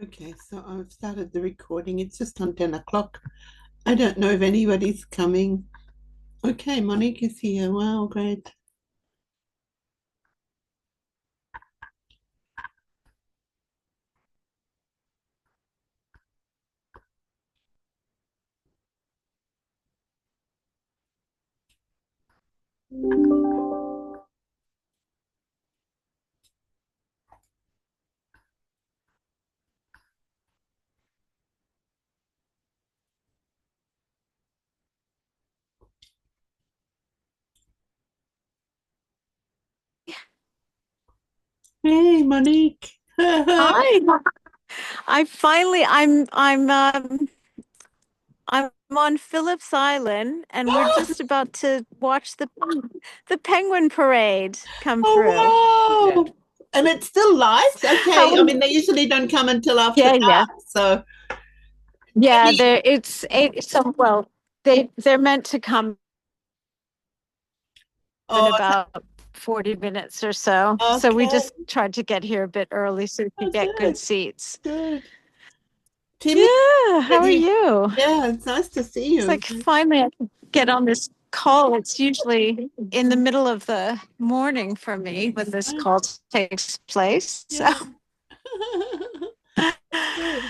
Okay, so I've started the recording. It's just on 10 o'clock. I don't know if anybody's coming. Okay, Monique is here. Wow, great. Hey, Monique. Hi. I'm on Phillip's Island and we're just about to watch the penguin parade come through. Oh, wow. And it's still light? How Okay. I mean, they usually don't come until after yeah. dark. So Yeah, maybe, it's eight so well, they're meant to come in oh, about 40 minutes or so. So we okay. just tried to get here a bit early so we Oh, could get good good, seats. good. Timmy Yeah, how said are he, you? yeah, it's nice to see It's you. like finally I can get on this call. It's usually in the middle of the morning for me when this call takes place. So Yeah. Good.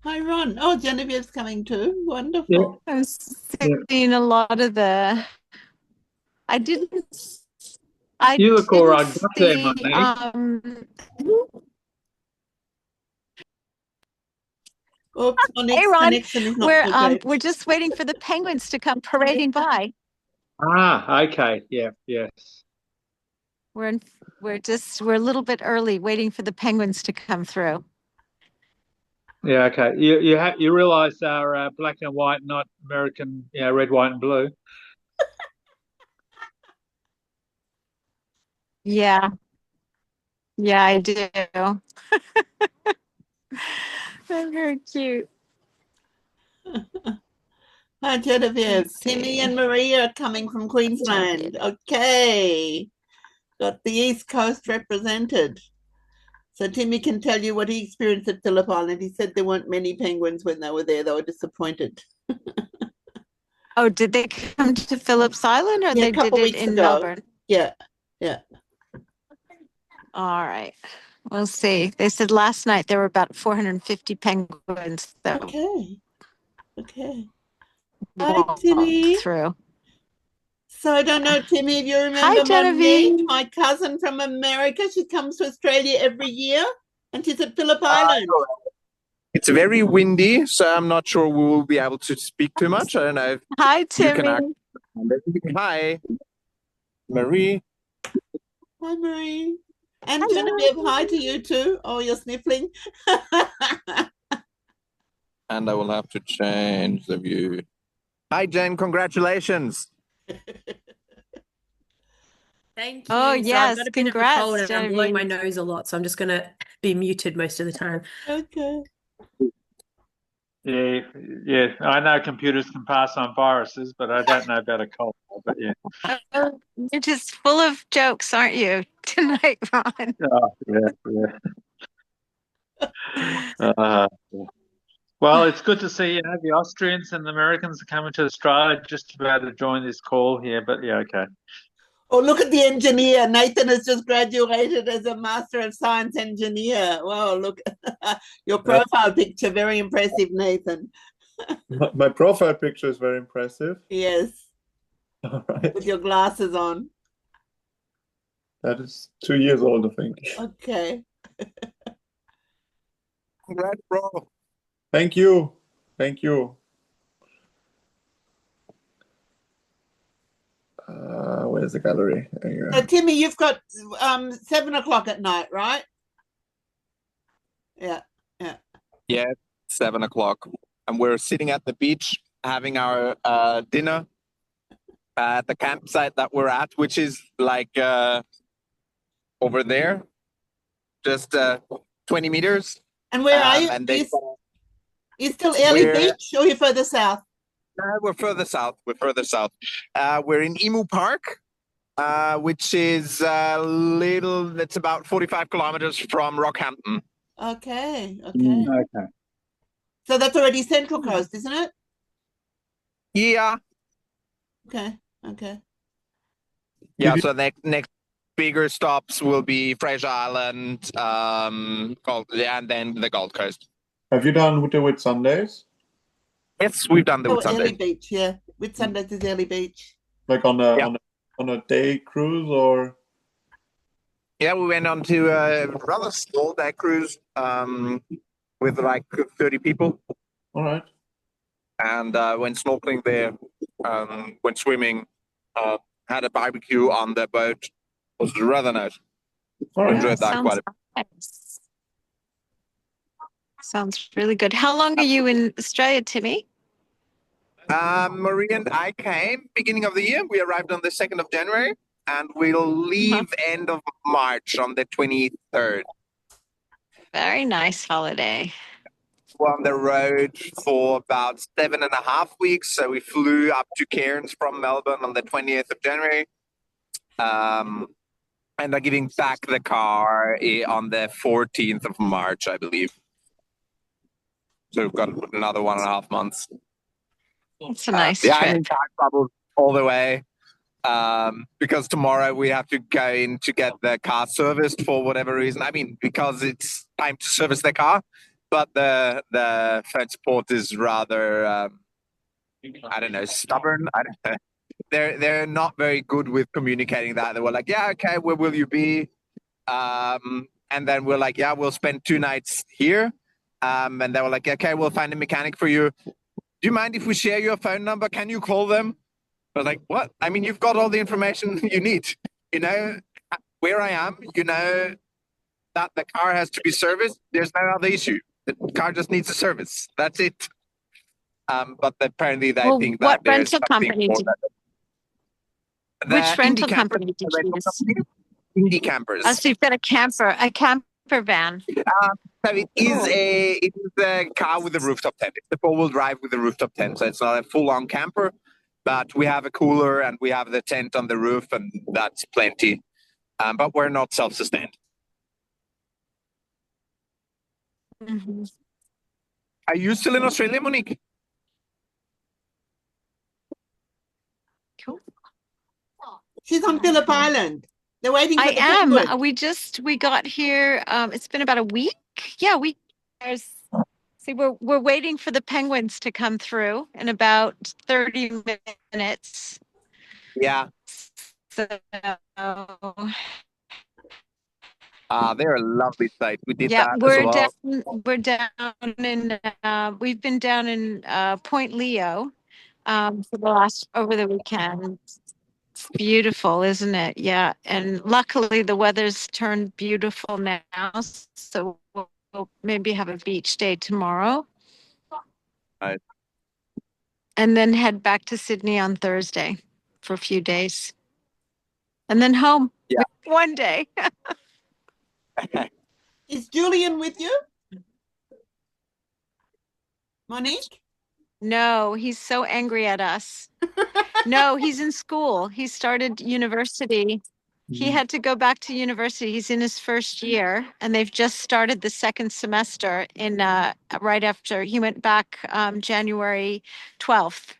Hi, Ron. Oh, Genevieve's coming too. Yeah, Wonderful. I'm yeah. seeing a lot of the. I didn't. I You look all didn't right up there, see. Monique. Oops, Hey Monique's Ron, connection is not so great. we're just waiting for the penguins to come parading by. Ah, okay. Yeah, yes. We're in, we're a little bit early, waiting for the penguins to come through. Yeah, okay. You realise they're black and white, not American, red, white, and blue. Yeah, yeah, I do. They're very cute. Hi, Genevieve. Let's Timmy see. and Marie are coming from Queensland. Okay. Got the East Coast represented. So Timmy can tell you what he experienced at Phillip Island. He said there weren't many penguins when they were there. They were disappointed. Oh, did they come to Phillip's Island or Yeah, a they couple did of it weeks in ago. Melbourne? Yeah, yeah. All right. We'll see. They said last night there were about 450 penguins that Okay, okay. Hi, walked Timmy. through. So I don't know, Timmy, if you Hi, remember Monique, Genevieve. my cousin from America. She comes to Australia every year and she's at Phillip Uh, Island. it's very windy, so I'm not sure we will be able to speak too much. I don't know if Hi, you can act. Timmy. Hi, Marie. Hi, Marie. And Hello. Genevieve, hi to you too. Oh, you're sniffling. And I will have to change the view. Hi, Jen. Congratulations. Thank Oh, you. So I've yes. got a bit of a cold Congrats, and I'm blowing my Genevieve. nose a lot, so I'm just gonna be muted most of the time. Okay. Yeah, yeah. I know computers can pass on viruses, but I don't know about a cold. But yeah. Oh, you're just full of jokes, aren't you, tonight, Ron? Oh, yeah, yeah. Yeah. Well, it's good to see, the Austrians and the Americans are coming to Australia, just about to join this call here, but yeah, okay. Oh, look at the engineer. Nathan has just graduated as a Master of Science engineer. Wow, look. Your profile picture, very impressive, Nathan. My profile picture is very impressive. Yes, All right. with your glasses on. That is 2 years old, I think. Okay. Congrats, bro. Thank you. Thank you. Where's the gallery? There you So, go. Timmy, you've got 7 o'clock at night, right? Yeah, yeah. Yeah, 7 o'clock. And we're sitting at the beach having our dinner at the campsite that we're at, which is like over there, just 20 meters. And where are you? And Are they you still Early we're Beach or are you further south? we're further south. We're further south. We're in Emu Park, which is a little. It's about 45 kilometers from Rockhampton. Okay, okay. Okay. So that's already Central Coast, isn't it? Yeah. Okay, okay. Yeah, Did you, so next bigger stops will be Fraser Island, and then the Gold Coast. have you done with Sundays? Yes, we've done the Oh, Whitsunday. Early Beach, yeah. Whitsundays is Early Beach. Like on Yeah. on a day cruise or? Yeah, we went on to a rather small day cruise with like 30 people All right. and went snorkeling there, went swimming, had a barbecue on the boat. It was rather nice. All right. Enjoyed that quite Sounds a bit. nice. Sounds really good. How long are you in Australia, Timmy? Marie and I came beginning of the year. We arrived on the 2nd of January and we'll leave end of March on the 23rd. Very nice holiday. We're on the road for about 7.5 weeks. So we flew up to Cairns from Melbourne on the 20th of January. And are giving back the car on the 14th of March, I believe. So we've got another 1.5 months. It's a nice Yeah, I'm trip. in car trouble all the way. Because tomorrow we have to go in to get the car serviced for whatever reason. I mean, because it's time to service the car, but the phone support is rather, I don't know, stubborn. I don't know. They're not very good with communicating that. They were like, yeah, okay, where will you be? And then we're like, yeah, we'll spend 2 nights here. And they were like, okay, we'll find a mechanic for you. Do you mind if we share your phone number? Can you call them? I was like, what? I mean, you've got all the information you need. You know where I am. You know that the car has to be serviced. There's no other issue. The car just needs a service. That's it. But apparently they Well, think what that there's rental something company more did that which rental company did you use? Indie campers. Oh, so you've got a camper van. So it is a car with a rooftop tent. It's a four-wheel drive with a rooftop tent. So it's not a full-on camper, but we have a cooler and we have the tent on the roof, and that's plenty. But we're not self-sustained. Mhm. Are you still in Australia, Monique? Cool. She's on Phillip Island. They're waiting for I the am. penguins. We got here. It's been about a week. Yeah, there's see we're waiting for the penguins to come through in about 30 minutes. Yeah. So They're a lovely sight. We did yeah, that as well. we're down in we've been down in Point Leo for the last over the weekend. It's beautiful, isn't it? Yeah. And luckily the weather's turned beautiful now. So we'll maybe have a beach day tomorrow. Right. And then head back to Sydney on Thursday for a few days. And then home. Yeah. One day. Is Julian with you? Monique? No, he's so angry at us. No, he's in school. He started university. He had to go back to university. He's in his first year, and they've just started the second semester in right after he went back January 12th.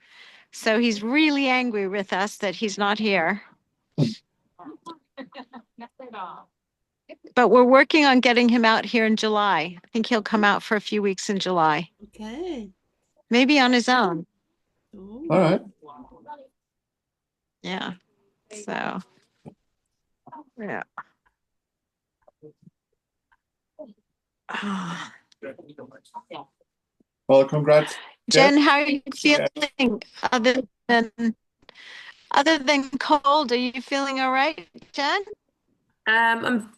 So he's really angry with us that he's not here. But we're working on getting him out here in July. I think he'll come out for a few weeks in July, Okay. maybe on his own. Ooh. All right. Yeah. So, yeah. Well, congrats. Jen, how are you feeling other than cold? Are you feeling all right, Jen? I'm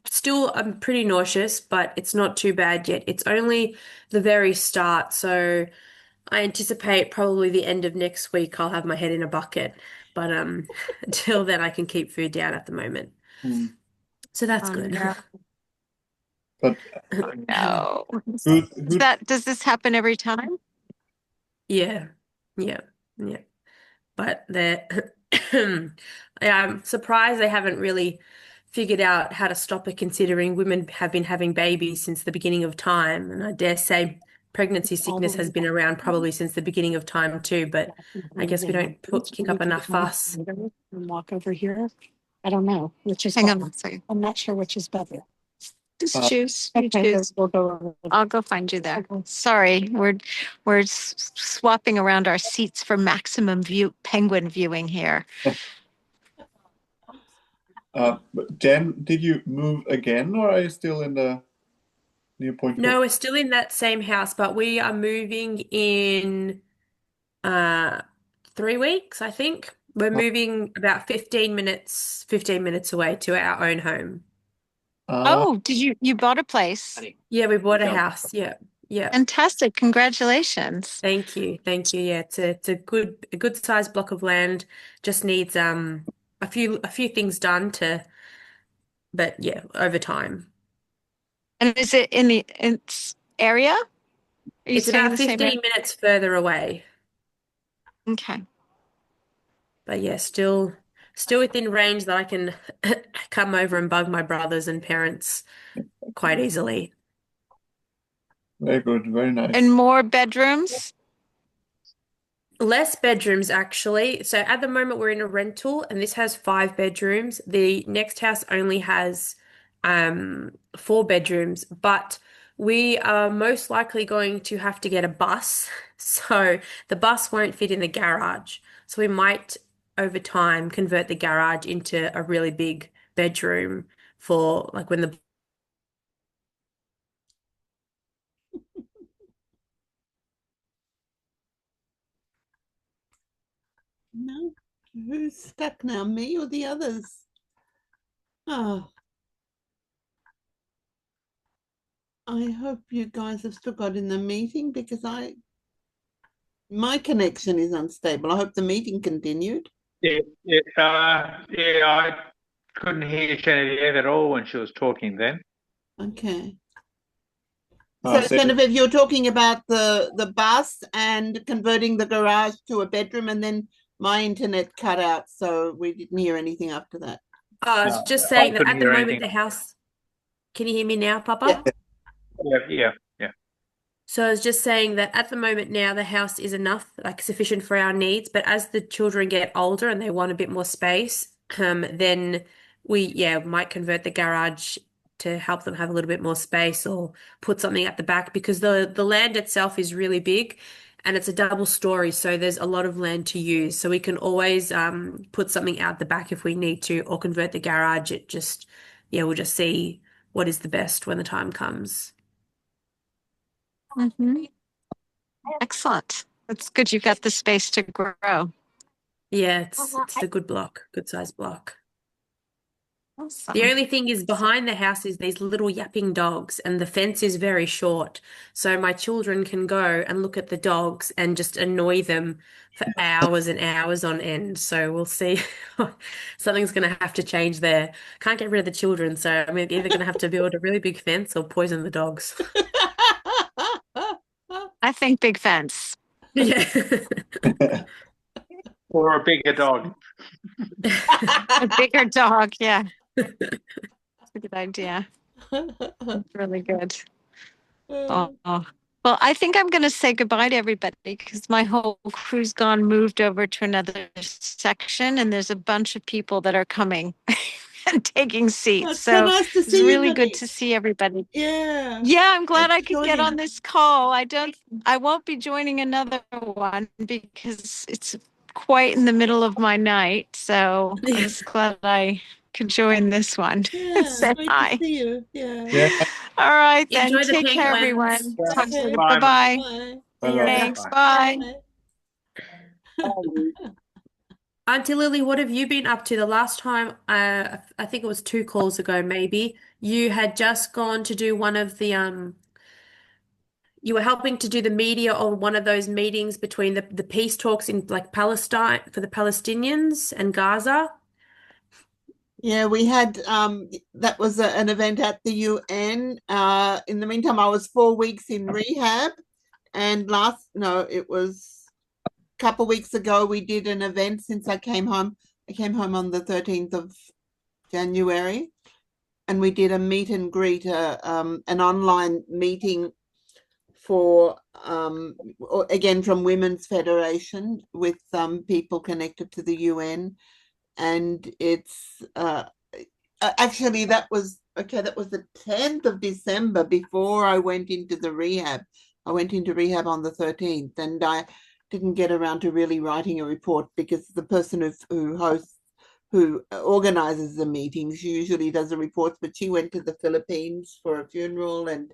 pretty nauseous, but it's not too bad yet. It's only the very start, so I anticipate probably the end of next week I'll have my head in a bucket. But until then I can keep food down at the moment. Mm. So that's Oh, good. no. But No. who Does this happen every time? Yeah. Yeah. But they're yeah, I'm surprised they haven't really figured out how to stop it, considering women have been having babies since the beginning of time. And I dare say pregnancy sickness has been around probably since the beginning of time too, but I guess we don't kick up enough fuss. And walk over here. I don't know which is Hang on better. one second. I'm not sure which is better. Just choose. You Okay, choose. we'll go over there. I'll go find you there. Sorry, we're swapping around our seats for maximum view penguin viewing here. But Jen, did you move again, or are you still in the new point? No, we're still in that same house, but we are moving in 3 weeks, I think. We're moving about 15 minutes away to our own home. Oh, did you bought a place? Yeah, we bought a house. Yeah. Yeah. Fantastic. Congratulations. Thank you. Thank you. Yeah, it's a good sized block of land. Just needs a few things done but yeah, over time. And is it in its area? Are you It's staying in about the same 15 minutes further away. Okay. But yeah, still within range that I can come over and bug my brothers and parents quite easily. Very good, very nice. And more bedrooms? Less bedrooms, actually. So at the moment, we're in a rental, and this has 5 bedrooms. The next house only has 4 bedrooms, but we are most likely going to have to get a bus. So the bus won't fit in the garage. So we might, over time, convert the garage into a really big bedroom for like when the No, who's stuck now, me or the others? Oh, I hope you guys have still got in the meeting because my connection is unstable. I hope the meeting continued. Yeah, I couldn't hear Genevieve at all when she was talking then. Okay. So So- Genevieve, you're talking about the bus and converting the garage to a bedroom, and then my internet cut out, so we didn't hear anything after that. I was just I saying that couldn't at the hear moment, anything. the house. Can you hear me now, Papa? Yeah. Yeah. So I was just saying that at the moment now, the house is enough, like sufficient for our needs. But as the children get older and they want a bit more space, then we, might convert the garage to help them have a little bit more space, or put something at the back, because the land itself is really big and it's a double story. So there's a lot of land to use. So we can always put something out the back if we need to, or convert the garage. We'll just see what is the best when the time comes. Excellent. That's good. You've got the space to grow. Yeah, it's a good block, good size block. Awesome. The only thing is behind the house is these little yapping dogs, and the fence is very short. So my children can go and look at the dogs and just annoy them for hours and hours on end. So we'll see. Something's going to have to change there. Can't get rid of the children, so I'm either going to have to build a really big fence or poison the dogs. I think big fence. Yeah. Or a bigger dog. A bigger dog, yeah. That's a good idea. That's really good. Oh. Well, I think I'm going to say goodbye to everybody because my whole crew's moved over to another section, and there's a bunch of people that are coming and taking seats. It's so nice to it's see you, really good Monique. to see everybody. Yeah. Yeah, I'm glad I could get joining. on this call. I won't be joining another one because it's quite in the middle of my night. So I'm just glad I could join this one. Yeah, Say great hi. to see you. Yeah. Yeah. All right, then. Enjoy the Take care, penguins. everyone. Yeah. Talk to Okay. you. Bye. Bye-bye. Bye. Bye-bye. Thanks. Bye. Auntie Lily, what have you been up to? The last time, I think it was 2 calls ago, maybe, you had just gone to do one of the you were helping to do the media on one of those meetings between the peace talks in like Palestine for the Palestinians and Gaza. Yeah, we had that was an event at the UN. In the meantime, I was 4 weeks in rehab, and it was a couple of weeks ago we did an event since I came home. I came home on the 13th of January, and we did a meet and greet, an online meeting for again from Women's Federation with people connected to the UN, and it's actually that was the 10th of December before I went into the rehab. I went into rehab on the 13th, and I didn't get around to really writing a report because the person who organizes the meetings usually does the reports, but she went to the Philippines for a funeral, and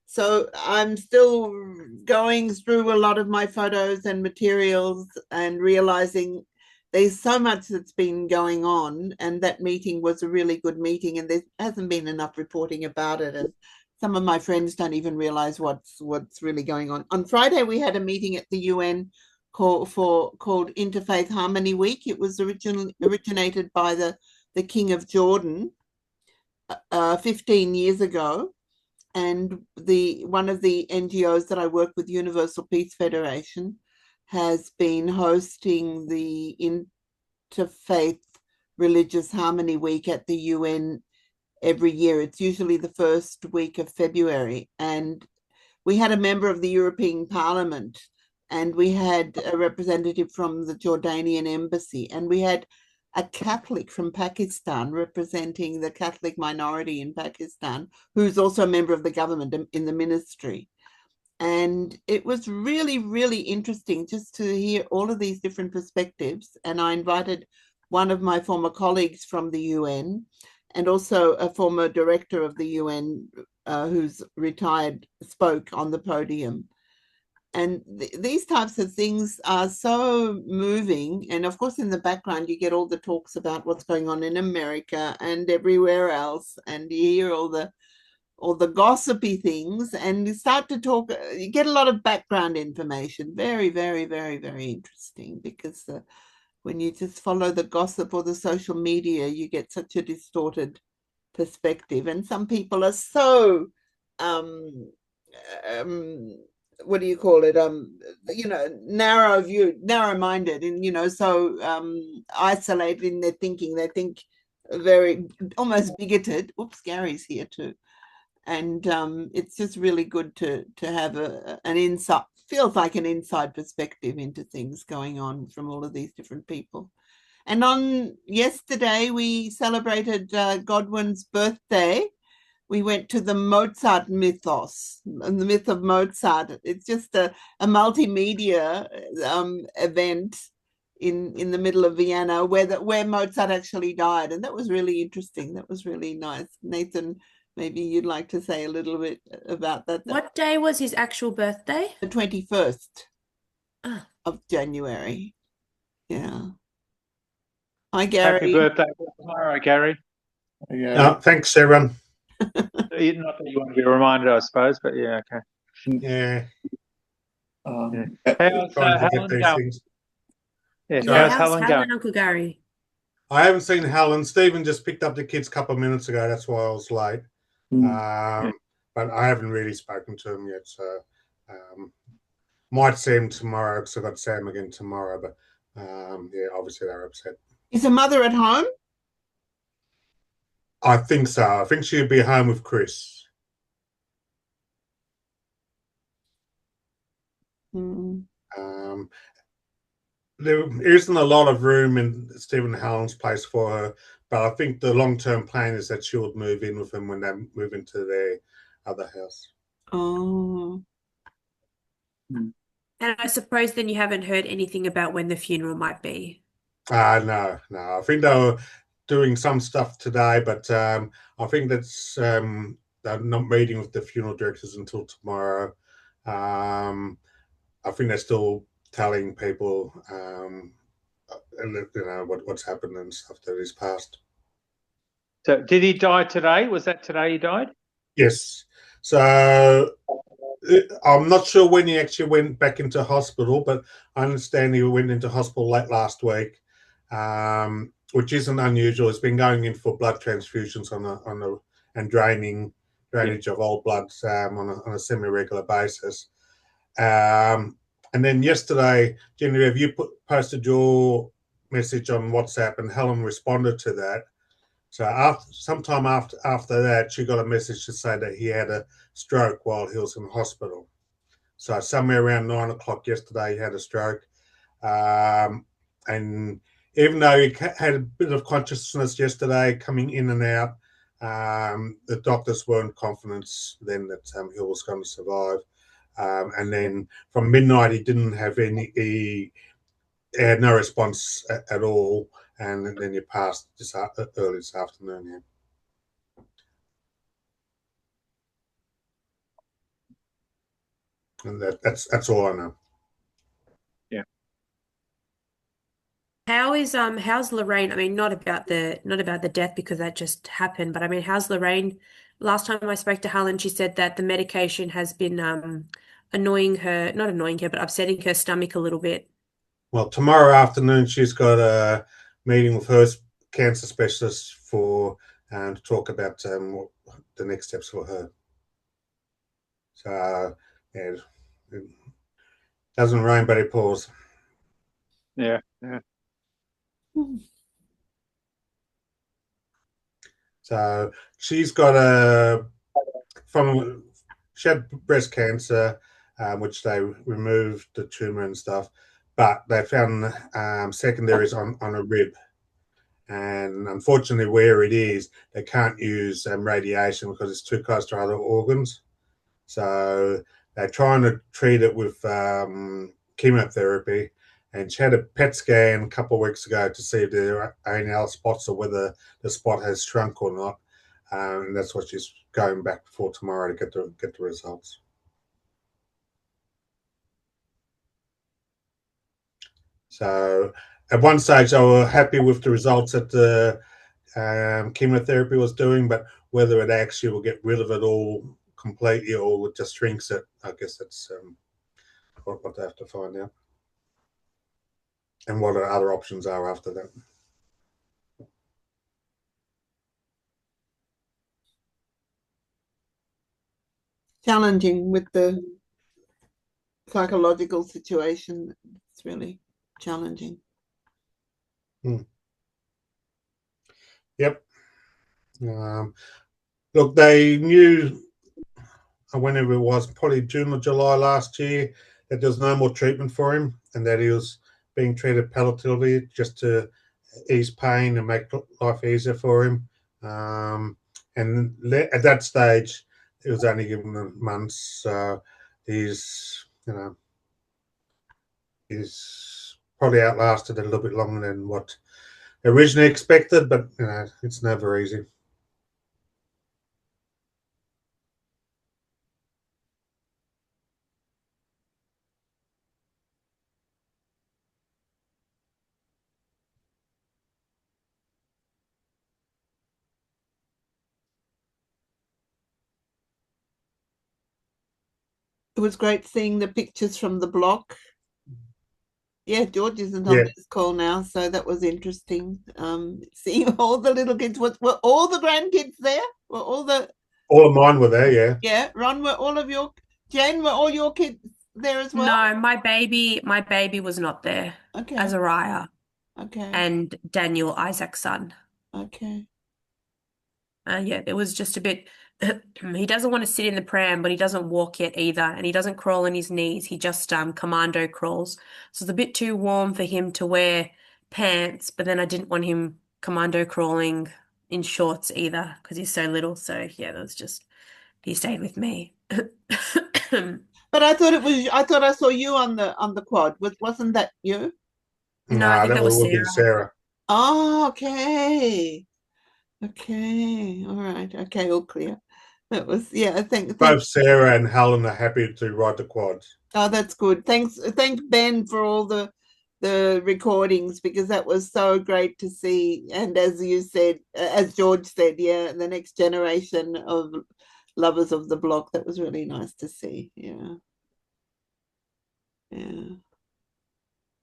so I'm still going through a lot of my photos and materials and realizing there's so much that's been going on, and that meeting was a really good meeting, and there hasn't been enough reporting about it, and some of my friends don't even realize what's really going on. On Friday, we had a meeting at the UN called Interfaith Harmony Week. It was originated by the King of Jordan 15 years ago, and one of the NGOs that I work with, Universal Peace Federation, has been hosting the Interfaith Religious Harmony Week at the UN every year. It's usually the first week of February, and we had a member of the European Parliament, and we had a representative from the Jordanian embassy, and we had a Catholic from Pakistan representing the Catholic minority in Pakistan, who's also a member of the government in the ministry. And it was really, really interesting just to hear all of these different perspectives. And I invited one of my former colleagues from the UN and also a former director of the UN who's retired, spoke on the podium. And these types of things are so moving. And of course, in the background, you get all the talks about what's going on in America and everywhere else. And you hear all the gossipy things, and you start to talk, you get a lot of background information. Very, very, very, very interesting, because when you just follow the gossip or the social media, you get such a distorted perspective. And some people are so what do you call it? Narrow-minded, and so isolated in their thinking. They think very almost bigoted. Oops, Gary's here too, and it's just really good to have an insight. Feels like an inside perspective into things going on from all of these different people. And on yesterday, we celebrated Godwin's birthday. We went to the Mozart mythos and the myth of Mozart. It's just a multimedia event in the middle of Vienna where Mozart actually died. And that was really interesting. That was really nice. Nathan, maybe you'd like to say a little bit about that. What day was his actual birthday? The 21st of January. Yeah. Hi, Gary. Happy birthday tomorrow, Gary. Yeah. Thanks, everyone. Not that you want to be reminded, I suppose, but yeah, okay. Yeah. How's Helen going? Yeah, how's Helen going? Uncle Gary? I haven't seen Helen. Stephen just picked up the kids a couple of minutes ago. That's why I was late. But I haven't really spoken to him yet. So might see him tomorrow, because I've got Sam again tomorrow. But yeah, obviously they're upset. Is the mother at home? I think so. I think she'll be home with Chris. There isn't a lot of room in Stephen and Helen's place for her, but I think the long-term plan is that she'll move in with them when they move into their other house. Oh. And I suppose then you haven't heard anything about when the funeral might be. No. I think they were doing some stuff today, but I think that's they're not meeting with the funeral directors until tomorrow. I think they're still telling people what's happened and stuff that he's passed. So did he die today? Was that today he died? Yes. So I'm not sure when he actually went back into hospital, but I understand he went into hospital late last week, which isn't unusual. He's been going in for blood transfusions and drainage of old bloods on a semi-regular basis. And then yesterday, Genevieve, you posted your message on WhatsApp, and Helen responded to that. So sometime after that, she got a message to say that he had a stroke while he was in hospital. So somewhere around 9 o'clock yesterday, he had a stroke. And even though he had a bit of consciousness yesterday, coming in and out, the doctors weren't confident then that he was going to survive. And then from midnight, he didn't have he had no response at all. And then he passed early this afternoon. Yeah. And that's all I know. How's Lorraine? I mean, not about the death because that just happened, but I mean, how's Lorraine? Last time I spoke to Helen, she said that the medication has been annoying her, not annoying her, but upsetting her stomach a little bit. Well, tomorrow afternoon she's got a meeting with her cancer specialist to talk about what the next steps for her. So yeah, it doesn't rain, but it pours. Yeah. So she's got she had breast cancer, which they removed the tumor and stuff, but they found secondaries on a rib. And unfortunately, where it is, they can't use radiation because it's too close to other organs. So they're trying to treat it with chemotherapy. And she had a PET scan a couple of weeks ago to see if there are any other spots or whether the spot has shrunk or not. And that's what she's going back for tomorrow to get the results. So at one stage, they were happy with the results that the chemotherapy was doing, but whether it actually will get rid of it all completely or it just shrinks it, I guess that's what they have to find out. And what our other options are after that. Challenging with the psychological situation. It's really challenging. Yep. Look, they knew whenever it was, probably June or July last year, that there was no more treatment for him and that he was being treated palliatively just to ease pain and make life easier for him. And at that stage, it was only given months. He's probably outlasted a little bit longer than what originally expected, but it's never easy. It was great seeing the pictures from the block. Yeah, George isn't on this call now, so that was interesting. Seeing all the little kids. Were all the grandkids there? Were all of mine were there, yeah. Yeah, Ron, Jane, were all your kids there as well? No, my baby was not there. Okay. Azariah. Okay. And Daniel, Isaac's son. Okay. Yeah, it was just a bit. He doesn't want to sit in the pram, but he doesn't walk yet either, and he doesn't crawl on his knees. He just commando crawls. So it's a bit too warm for him to wear pants, but then I didn't want him commando crawling in shorts either because he's so little. So yeah, that was just he stayed with me. But I thought I saw you on the quad. Wasn't that you? No, I think that was Sarah. Oh, okay. Okay, all right. Okay, all clear. That was I think both Sarah and Helen are happy to ride the quads. Oh, that's good. Thanks Ben for all the recordings because that was so great to see. And as you said, as George said, the next generation of lovers of the block. That was really nice to see. Yeah.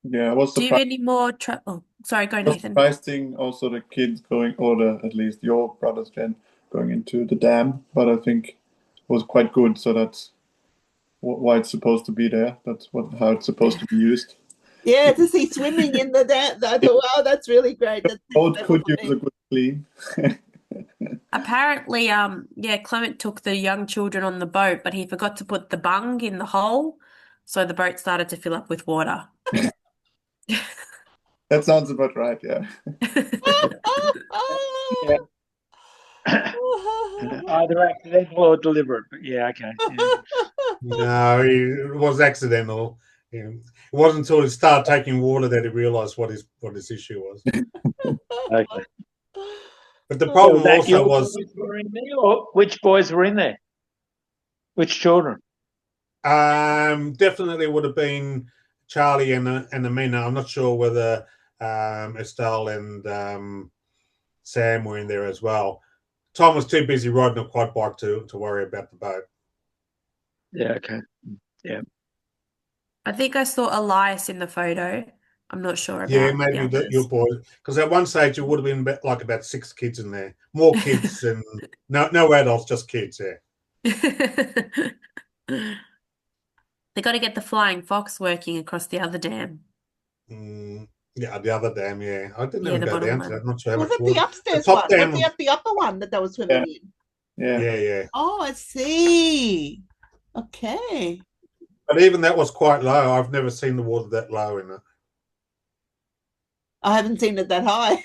Yeah, I was surprised. Do you have any more sorry, go Nathan. Surprising also the kids going, or at least your brothers, Jen, going into the dam, but I think it was quite good. So that's why it's supposed to be there. That's how it's supposed to be used. Yeah, to see swimming in the dam. Wow, that's really great. Boat could use a good clean. Apparently, Clement took the young children on the boat, but he forgot to put the bung in the hole, so the boat started to fill up with water. That sounds about right, yeah. Yeah. Either accidental or deliberate, but yeah, okay. Yeah. No, it was accidental. Yeah. It wasn't until he started taking water that he realised what his issue was. Okay. But the So problem that also your was boys were in there, or which boys were in there? Which children? definitely would have been Charlie and Amina. I'm not sure whether Estelle and Sam were in there as well. Tom was too busy riding a quad bike to worry about the boat. Yeah, okay. Yeah. I think I saw Elias in the photo. I'm not sure Yeah, about the maybe your others. boys. Because at one stage, it would have been about 6 kids in there. More kids and no adults, just kids, yeah. They got to get the flying fox working across the other dam. Yeah, the other dam, yeah. I didn't Yeah, even the go bottom down to that. one. I'm not sure how Was much it the water. upstairs top one? dam, Was it the upper one that they were swimming in? Yeah. yeah. Oh, I see. Okay. But even that was quite low. I've never seen the water that low in it. I haven't seen it that high.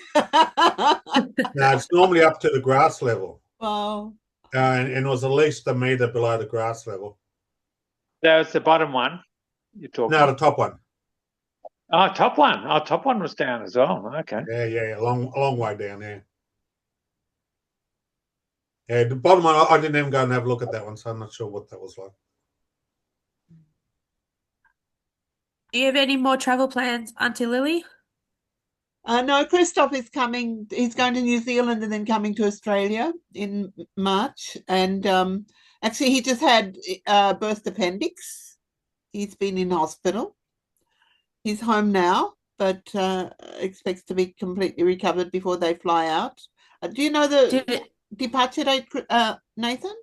No, it's normally up to the grass level. Wow. And it was at least a metre below the grass level. That was the bottom one you're talking No, the top one. Oh, top one. Oh, top one was down as well. Okay. Yeah, a long way down there. Yeah, the bottom one, I didn't even go and have a look at that one, so I'm not sure what that was like. Do you have any more travel plans, Auntie Lily? No, Christoph is coming. He's going to New Zealand and then coming to Australia in March. And actually, he just had burst appendix. He's been in hospital. He's home now, but expects to be completely recovered before they fly out. Do you know the departure date, Nathan?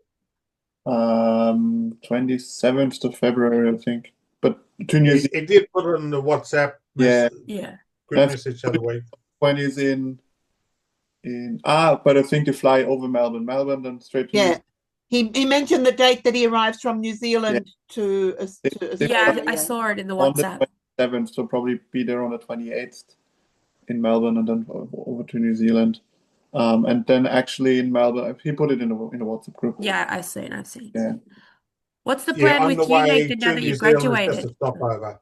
27th of February, I think. But to New Zealand. He did put it on the WhatsApp group message the other week. When he's but I think they fly over Melbourne, then straight to New Zealand. He mentioned the date that he arrives from New Zealand to Australia. I saw it in the on WhatsApp. the 27th, so probably be there on the 28th in Melbourne and then over to New Zealand. And then actually in Melbourne, he put it in a WhatsApp group. Yeah, I've seen. Yeah. What's the plan with you, Nathan, now that you graduated? Just a stopover.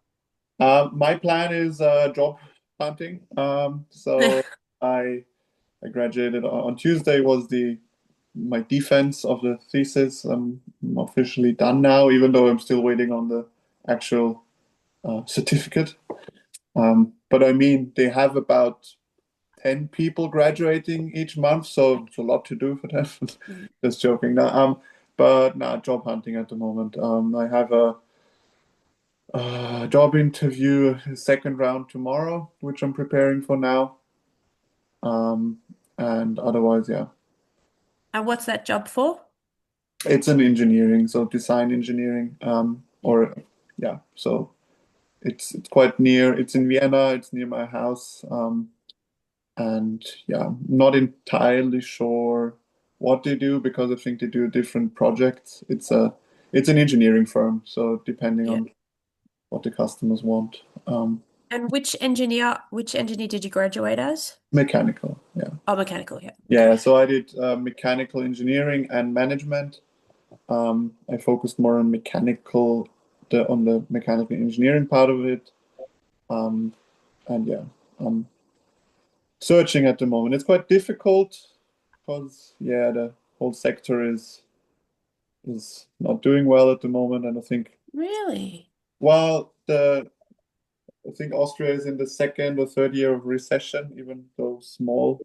My plan is job hunting. So I graduated on Tuesday was my defense of the thesis. I'm officially done now, even though I'm still waiting on the actual certificate. But I mean, they have about 10 people graduating each month, so it's a lot to do for them. Just joking. Now, but job hunting at the moment. I have a job interview, second round tomorrow, which I'm preparing for now. And otherwise, yeah. And what's that job for? It's an engineering, so design engineering. So it's quite near. It's in Vienna. It's near my house. And yeah, not entirely sure what they do because I think they do different projects. It's an engineering firm, so depending on what the customers want. And which engineer did you graduate as? Mechanical, yeah. Oh, mechanical, yeah. Yeah, so I did mechanical engineering and management. I focused more on mechanical, on the mechanical engineering part of it. And yeah, I'm searching at the moment. It's quite difficult because the whole sector is not doing well at the moment, and I think Really? Well, I think Austria is in the second or third year of recession, even though small.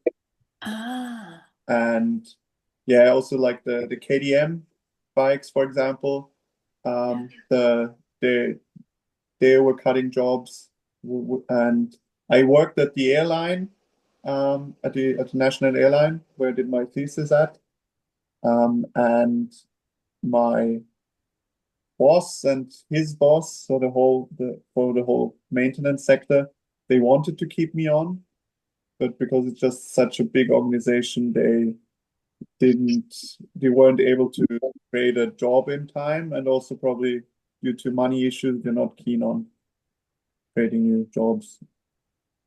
And also like the KTM bikes, for example, they were cutting jobs, and I worked at the airline, at the national airline where I did my thesis at, and my boss and his boss, so for the whole maintenance sector, they wanted to keep me on, but because it's just such a big organization, they weren't able to create a job in time, and also probably due to money issues, they're not keen on creating new jobs.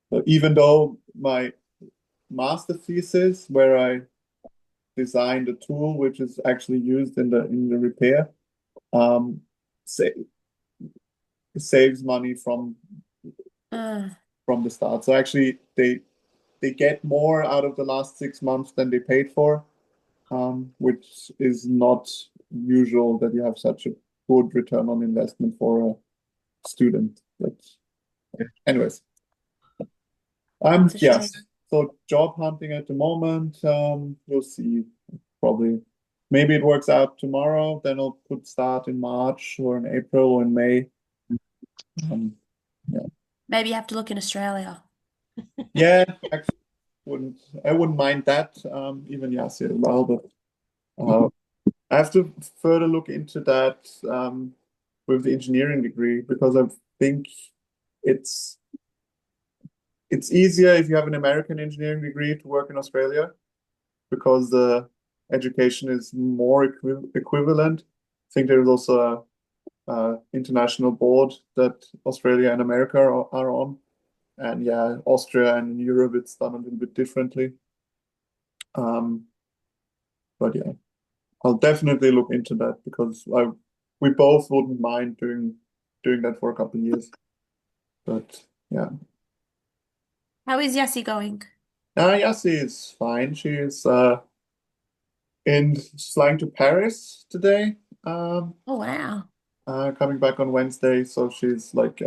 But even though my master thesis, where I designed a tool which is actually used in the repair, sa saves money from the start. So actually, they get more out of the last 6 months than they paid for, which is not usual that you have such a good return on investment for a student. But anyways, That's a yes. shame. So job hunting at the moment, we'll see. Probably, maybe it works out tomorrow. Then I'll put start in March or in April or in May. Yeah. Maybe you have to look in Australia. Yeah, actually, I wouldn't mind that. Even Yassi as well, but I have to further look into that with the engineering degree, because I think it's easier if you have an American engineering degree to work in Australia, because the education is more equivalent. I think there is also a international board that Australia and America are on. And yeah, Austria and Europe, it's done a little bit differently. But yeah, I'll definitely look into that, because we both wouldn't mind doing that for a couple of years. But yeah. How is Yassi going? Yassi is fine. She's flying to Paris today. Oh, wow. Coming back on Wednesday, so she's like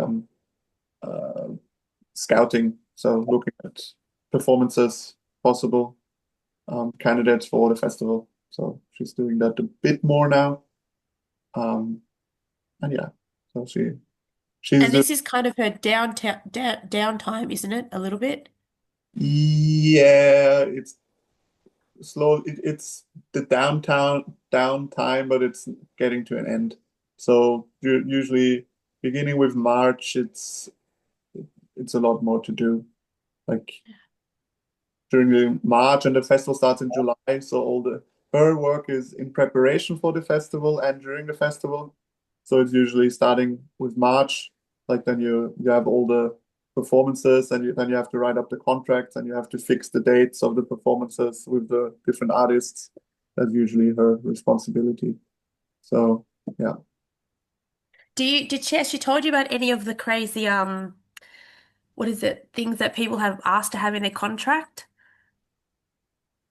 scouting, so looking at performances, possible candidates for the festival. So she's doing that a bit more now. And yeah, so she's And this is kind of her downtime, isn't it? A little bit. yeah, it's slow. It's the downtime, but it's getting to an end. So usually beginning with March, it's a lot more to do. Like during the March, and the festival starts in July, so her work is in preparation for the festival and during the festival. So it's usually starting with March. Like then you have all the performances, and then you have to write up the contracts, and you have to fix the dates of the performances with the different artists. That's usually her responsibility. So yeah. Did she told you about any of the crazy what is it, things that people have asked to have in their contract?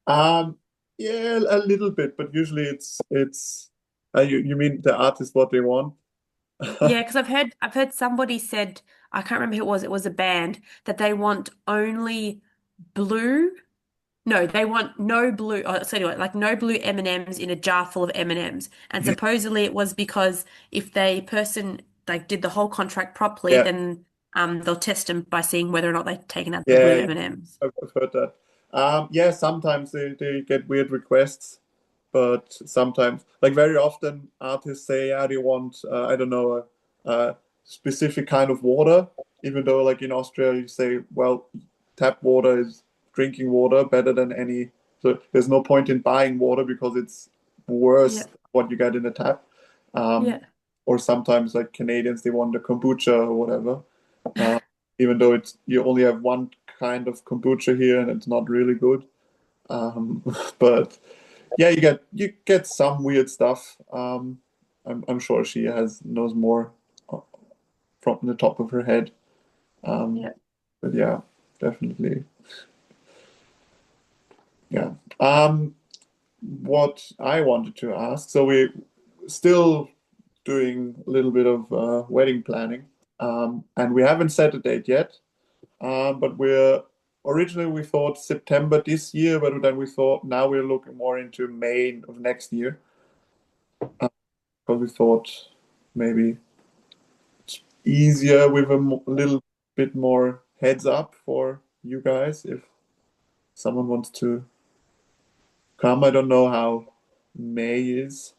Yeah, a little bit, but usually it's you mean the artist what they want? Yeah, because I've heard somebody said, I can't remember who it was a band, that they want only blue. No, they want no blue. Oh, so anyway, like no blue M&Ms in a jar full of M&Ms. And supposedly it was because if they person like did the whole contract properly, Yeah. then they'll test them by seeing whether or not they've taken out the blue Yeah, M&Ms. I've heard that. Yeah, sometimes they get weird requests, but sometimes, like very often, artists say, yeah, they want, I don't know, a specific kind of water, even though, like in Austria, you say, well, tap water is drinking water better than any, so there's no point in buying water because it's worse Yeah. what you get in the tap. Yeah. Or sometimes, like Canadians, they want a kombucha or whatever. Even though you only have one kind of kombucha here and it's not really good. But yeah, you get some weird stuff. I'm sure she knows more from the top of her head. Yeah. But yeah, definitely. Yeah. What I wanted to ask, so we're still doing a little bit of wedding planning, and we haven't set a date yet. But originally we thought September this year, but then we thought now we're looking more into May of next year. Because we thought maybe it's easier with a little bit more heads up for you guys if someone wants to come. I don't know how May is,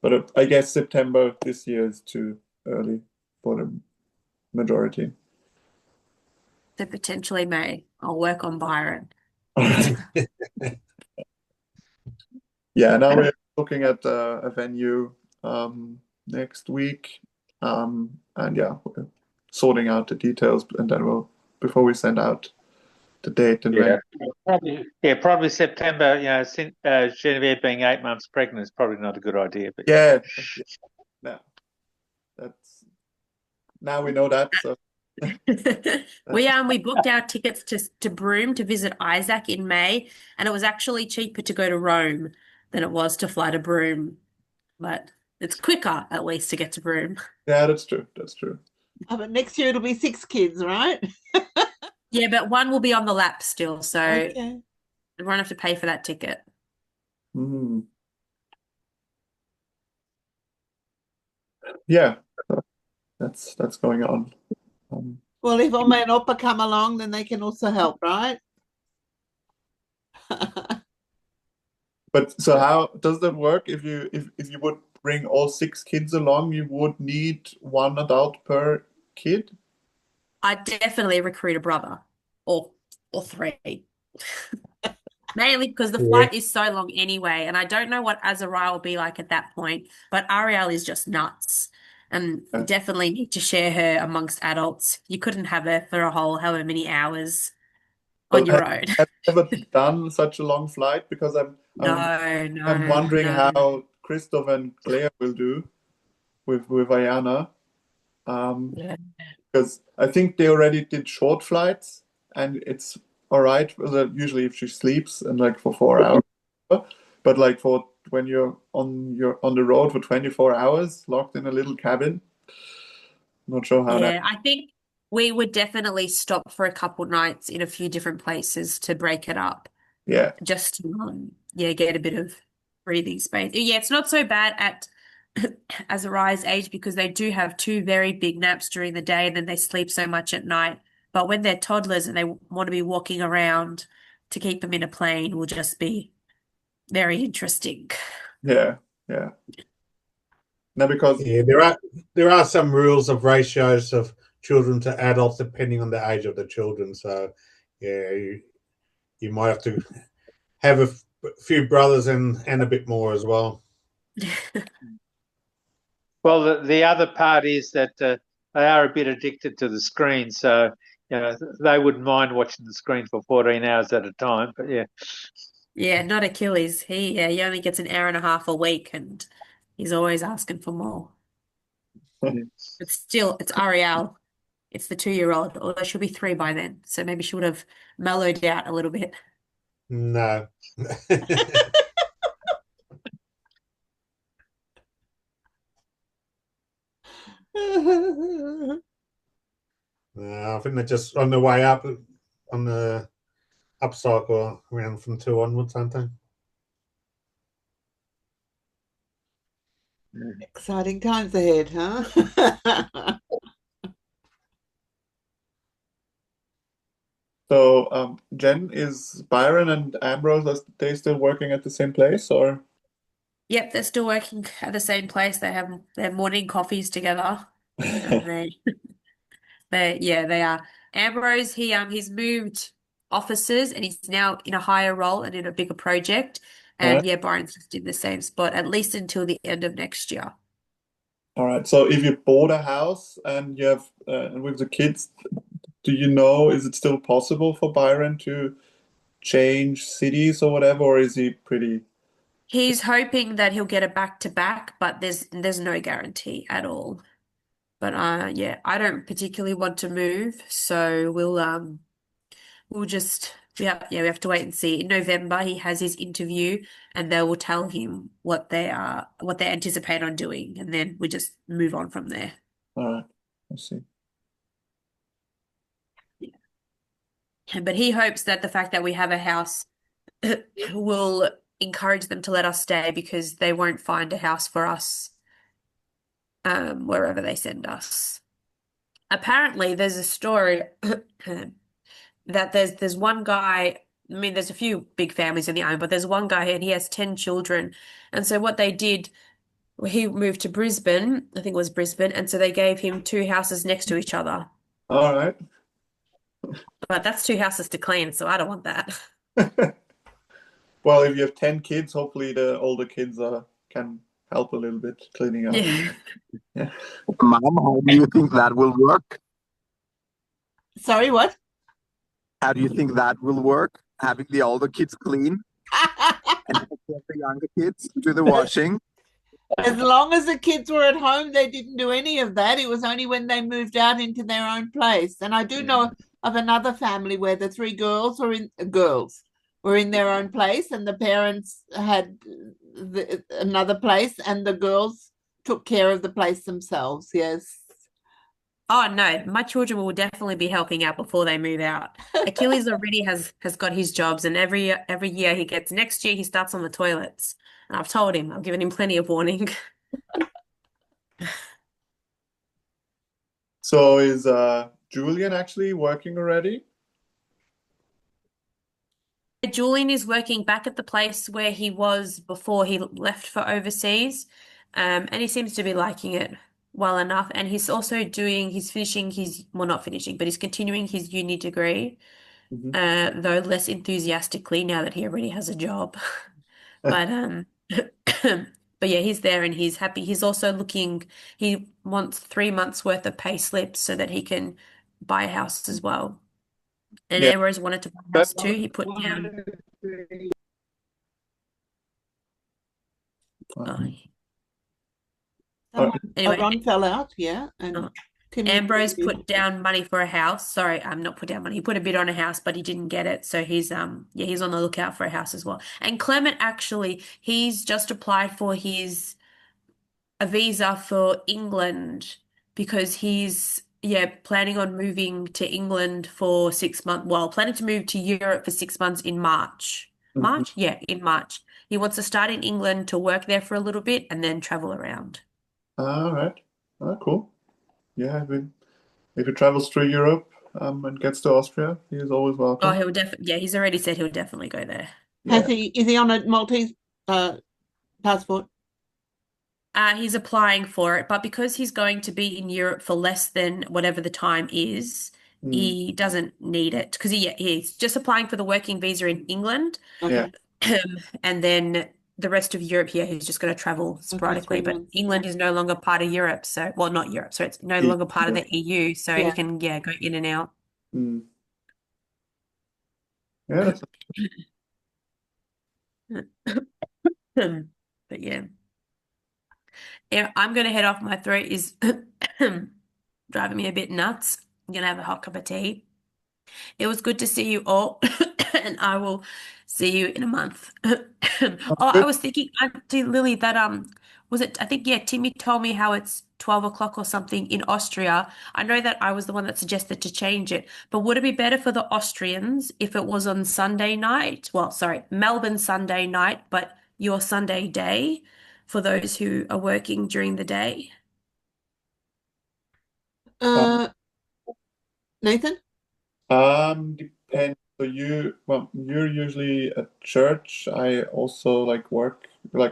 but I guess September this year is too early for the majority. So potentially May. I'll work on Byron. Yeah, now we're looking at a venue next week. And yeah, we're sorting out the details, and then before we send out the date and Yeah, venue. probably September. Since Genevieve being 8 months pregnant is probably not a good idea. But Yeah, no, now we know that. So We booked our tickets to Broome to visit Isaac in May, and it was actually cheaper to go to Rome than it was to fly to Broome. But it's quicker, at least, to get to Broome. yeah, that's true. That's true. Oh, but next year it'll be 6 kids, right? Yeah, but one will be on the lap still, so Okay. we won't have to pay for that ticket. Mm. Yeah, that's going on. Well, if Oma and Opa come along, then they can also help, right? But so how does that work? If you would bring all 6 kids along, you would need 1 adult per kid? I'd definitely recruit a brother or 3. Mainly because the flight is so long anyway, and I don't know what Azariah will be like at that point, but Ariel is just nuts. And you definitely need to share her amongst adults. You couldn't have her for a whole however many hours on your own. Have you ever done such a long flight? Because I'm wondering No. how Christoph and Claire will do with Ayana. Because I think they already did short flights, and it's all right. Usually, if she sleeps and like for 4 hours, but like for when you're on the road for 24 hours, locked in a little cabin, not sure how that. Yeah, I think we would definitely stop for a couple nights in a few different places to break it up. Yeah. Just to get a bit of breathing space. Yeah, it's not so bad at Azariah's age because they do have 2 very big naps during the day and then they sleep so much at night. But when they're toddlers and they want to be walking around, to keep them in a plane will just be very interesting. Yeah. No, because there are some rules of ratios of children to adults depending on the age of the children. So yeah, you might have to have a few brothers and a bit more as well. Well, the other part is that they are a bit addicted to the screen, so they wouldn't mind watching the screen for 14 hours at a time. But yeah. Yeah, not Achilles. He only gets an hour and a half a week, and he's always asking for more. But still, it's Ariel. It's the 2-year-old, although she'll be 3 by then, so maybe she would have mellowed out a little bit. No. I think they're just on the way up on the up cycle around from 2 onwards, aren't they? Exciting times ahead, huh? So, Jen, is Byron and Ambrose, are they still working at the same place, or? Yep, they're still working at the same place. They have their morning coffees together. And they are. Ambrose, he's moved offices and he's now in a higher role and in a bigger project. And Alright. Byron's just in the same spot, at least until the end of next year. All right. So if you bought a house and you have with the kids, do you know, is it still possible for Byron to change cities or whatever, or is he pretty? He's hoping that he'll get it back to back, but there's no guarantee at all. But I don't particularly want to move, so we'll just we have to wait and see. In November he has his interview and they will tell him what they anticipate on doing, and then we just move on from there. All right. I see. But he hopes that the fact that we have a house will encourage them to let us stay because they won't find a house for us wherever they send us. Apparently, there's a story that there's one guy. I mean, there's a few big families in the island, but there's one guy and he has 10 children. And so what they did, he moved to Brisbane, I think it was Brisbane, and so they gave him 2 houses next to each other. All right. But that's 2 houses to clean, so I don't want that. Well, if you have 10 kids, hopefully the older kids can help a little bit cleaning up. Yeah. Mom, how do you think that will work? Sorry, what? How do you think that will work? Having the older kids clean and the younger kids do the washing? As long as the kids were at home, they didn't do any of that. It was only when they moved out into their own place. And I do know of another family where the three girls were in their own place, and the parents had another place, and the girls took care of the place themselves. Yes. Oh no, my children will definitely be helping out before they move out. Achilles already has got his jobs, and every year he gets next year he starts on the toilets. And I've told him, I've given him plenty of warning. So is Julian actually working already? Julian is working back at the place where he was before he left for overseas, and he seems to be liking it well enough. And he's also he's finishing well, not finishing, but he's continuing his uni degree, though less enthusiastically now that he already has a job. But but yeah, he's there and he's happy. He's also he wants 3 months worth of pay slips so that he can buy a house as well. And Yeah. Amber's wanted to buy a house too. He put down. Anyway, Ron fell out, yeah. And Timmy Ambrose put down money for a house. Sorry, not put down money. He put a bid on a house, but he didn't get it. So he's he's on the lookout for a house as well. And Clement actually, he's just applied for a visa for England because he's planning on moving to England for 6 months. Well, planning to move to Europe for 6 months in March. March? Yeah, in March. He wants to start in England to work there for a little bit and then travel around. All right. Oh, cool. Yeah, if he travels through Europe and gets to Austria, he is always welcome. Oh, he'll definitely, yeah, he's already said he'll definitely go there. Is he on a Maltese passport? He's applying for it, but because he's going to be in Europe for less than whatever the time is, he doesn't need it because he's just applying for the working visa in England. Okay. And then the rest of Europe here, he's just going to travel sporadically. But England is no longer part of Europe, so not Europe, so it's no longer part of the EU, so he can go in and out. Yeah, but yeah, I'm going to head off. My throat is driving me a bit nuts. I'm going to have a hot cup of tea. It was good to see you all, and I will see you in a month. I was thinking, Auntie Lily, that was it? I think Timmy told me how it's 12 o'clock or something in Austria. I know that I was the one that suggested to change it, but would it be better for the Austrians if it was on Sunday night? Well, sorry, Melbourne Sunday night, but your Sunday day for those who are working during the day? Nathan? Depends. So you're usually at church. I also work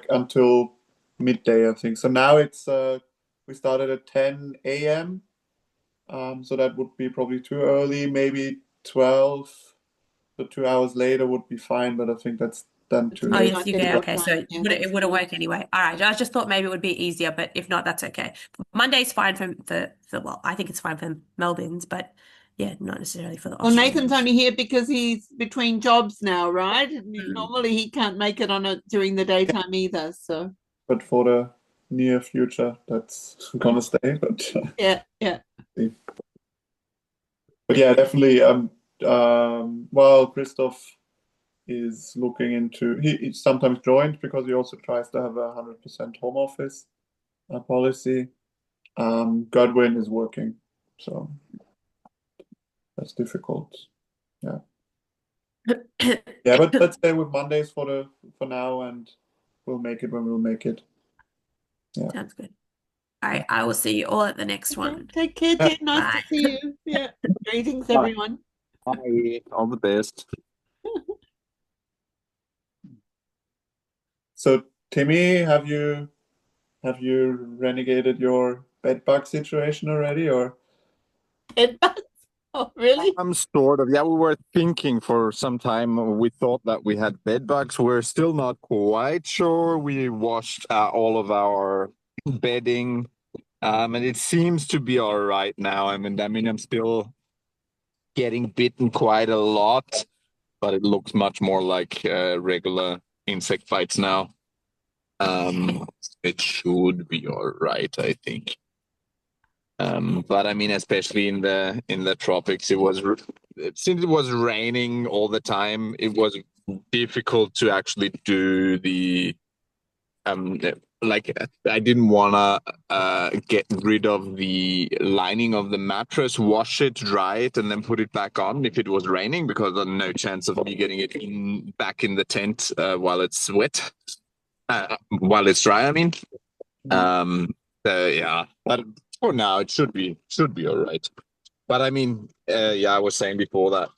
until midday, I think. So now it's we started at 10 a.m. So that would be probably too early. Maybe 12. So 2 hours later would be fine, but I think that's done too late. Okay. So it wouldn't work anyway. All right. I just thought maybe it would be easier, but if not, that's okay. Monday's fine for well, I think it's fine for Melbourne's, but yeah, not necessarily for the Austrians. Well, Nathan's only here because he's between jobs now, right? Normally he can't make it during the daytime either. So, but for the near future, that's gonna stay. But yeah. But yeah, definitely. Well, Christoph is looking into. He sometimes joins because he also tries to have 100% home office policy. Godwin is working, so that's difficult. Yeah. Yeah, but let's stay with Mondays for now, and we'll make it when we'll make it. Yeah. Sounds good. All right, I will see you all at the next one. Take care, Jen. Nice to see you. Yeah. Greetings, everyone. Bye. All the best. So, Timmy, have you renegated your bedbug situation already, or? Bedbugs? Oh, really? Sort of. Yeah, we were thinking for some time. We thought that we had bed bugs. We're still not quite sure. We washed all of our bedding, and it seems to be all right now. I mean, I'm still getting bitten quite a lot, but it looks much more like regular insect bites now. It should be all right, I think. But I mean, especially in the tropics, since it was raining all the time, it was difficult to actually do the like I didn't wanna get rid of the lining of the mattress, wash it, dry it, and then put it back on if it was raining, because there's no chance of me getting it back in the tent while it's wet, while it's dry. I mean, yeah, but for now it should be all right. But I mean, yeah, I was saying before that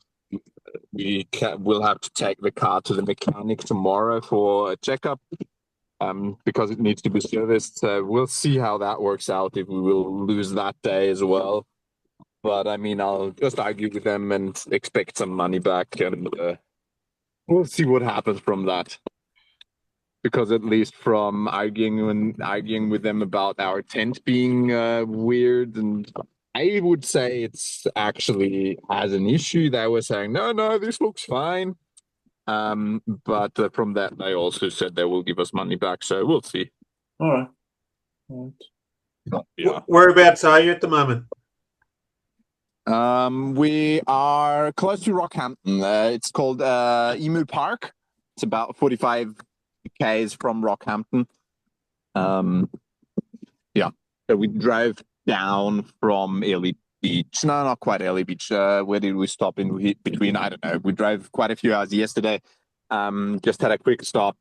we'll have to take the car to the mechanic tomorrow for a checkup, because it needs to be serviced. We'll see how that works out, if we will lose that day as well. But I mean, I'll just argue with them and expect some money back, and we'll see what happens from that. Because at least from arguing with them about our tent being weird, and I would say it's actually has an issue. They were saying, no, this looks fine. But from that, they also said they will give us money back. So we'll see. All right. Yeah. Whereabouts are you at the moment? We are close to Rockhampton. It's called Emu Park. It's about 45 k's from Rockhampton. Yeah. So we drove down from Early Beach. No, not quite Early Beach. Where did we stop in between? I don't know. We drove quite a few hours yesterday. Just had a quick stop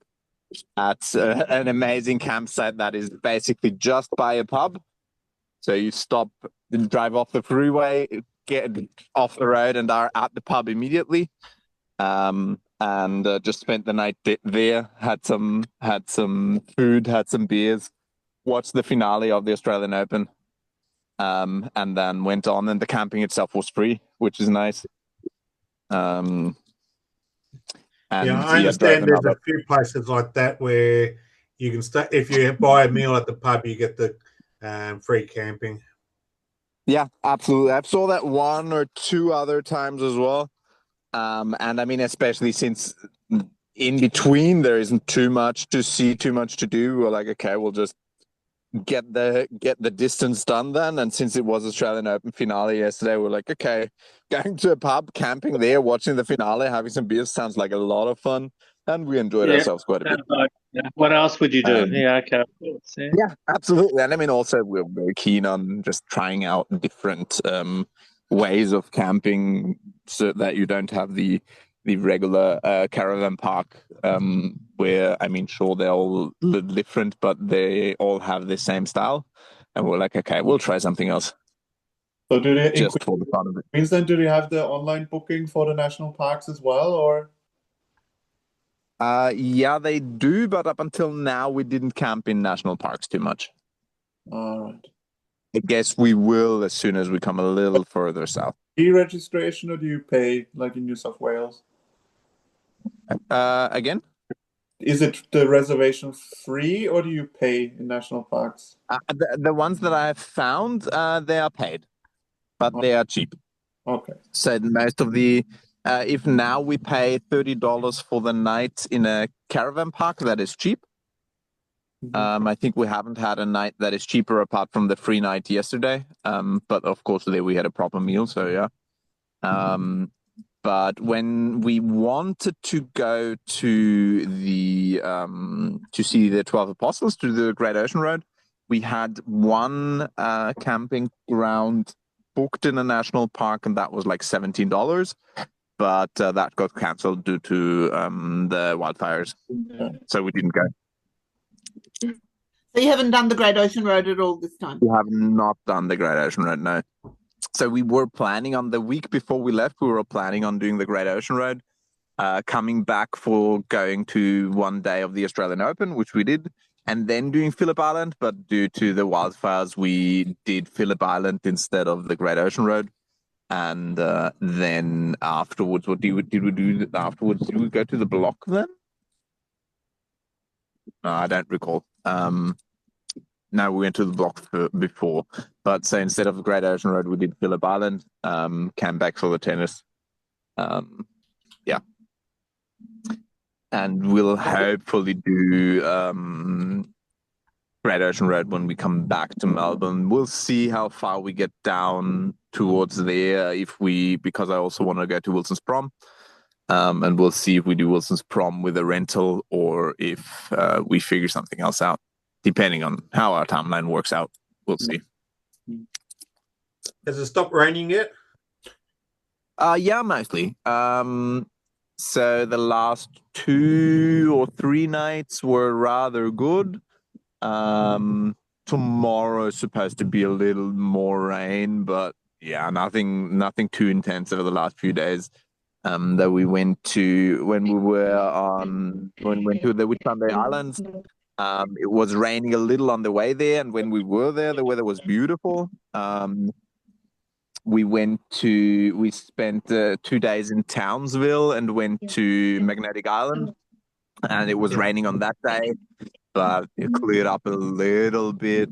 at an amazing campsite that is basically just by a pub. So you stop, drive off the freeway, get off the road, and are at the pub immediately. And just spent the night there. Had some food, had some beers, watched the finale of the Australian Open, and then went on. And the camping itself was free, which is nice. And yeah, I understand there's a few places like that where you can stay. If you buy a meal at the pub, you get the free camping. Yeah, absolutely. I saw that one or two other times as well. And I mean, especially since in between there isn't too much to see, too much to do. We're like, okay, we'll just get the distance done then. And since it was Australian Open finale yesterday, we're like, okay, going to a pub, camping there, watching the finale, having some beers sounds like a lot of fun, and we enjoyed ourselves quite a bit. What else would you do? Yeah, okay. Yeah, absolutely. And I mean, also we're very keen on just trying out different ways of camping, so that you don't have the regular caravan park, where, I mean, sure, they're all different, but they all have the same style. And we're like, okay, we'll try something else. So do they, just for the fun of it. Queensland, do they have the online booking for the national parks as well, or? Yeah, they do, but up until now, we didn't camp in national parks too much. All right. I guess we will as soon as we come a little further south. E-registration, or do you pay like in New South Wales? Again? Is it the reservation free, or do you pay in national parks? The ones that I have found, they are paid, but they are cheap. Okay. So most of the, if now we pay $30 for the night in a caravan park, that is cheap. I think we haven't had a night that is cheaper apart from the free night yesterday. But of course, there we had a proper meal, so yeah. But when we wanted to go to the to see the 12 Apostles, to the Great Ocean Road, we had one camping ground booked in a national park, and that was like $17. But that got cancelled due to the wildfires, so we didn't go. So you haven't done the Great Ocean Road at all this time? We have not done the Great Ocean Road, no. So we were planning on the week before we left, we were planning on doing the Great Ocean Road, coming back for going to one day of the Australian Open, which we did, and then doing Phillip Island. But due to the wildfires, we did Phillip Island instead of the Great Ocean Road. And then afterwards, did we do afterwards? Did we go to the block then? No, I don't recall. No, we went to the block before. But so instead of Great Ocean Road, we did Phillip Island, came back for the tennis. Yeah. And we'll hopefully do Great Ocean Road when we come back to Melbourne. We'll see how far we get down towards there because I also want to go to Wilson's Prom. And we'll see if we do Wilson's Prom with a rental or if we figure something else out, depending on how our timeline works out. We'll see. Has it stopped raining yet? Yeah, mostly. So the last 2 or 3 nights were rather good. Tomorrow is supposed to be a little more rain, but yeah, nothing too intense over the last few days. That we went to when we went to the Whitsunday Islands. It was raining a little on the way there, and when we were there, the weather was beautiful. We spent 2 days in Townsville and went to Magnetic Island, and it was raining on that day, but it cleared up a little bit.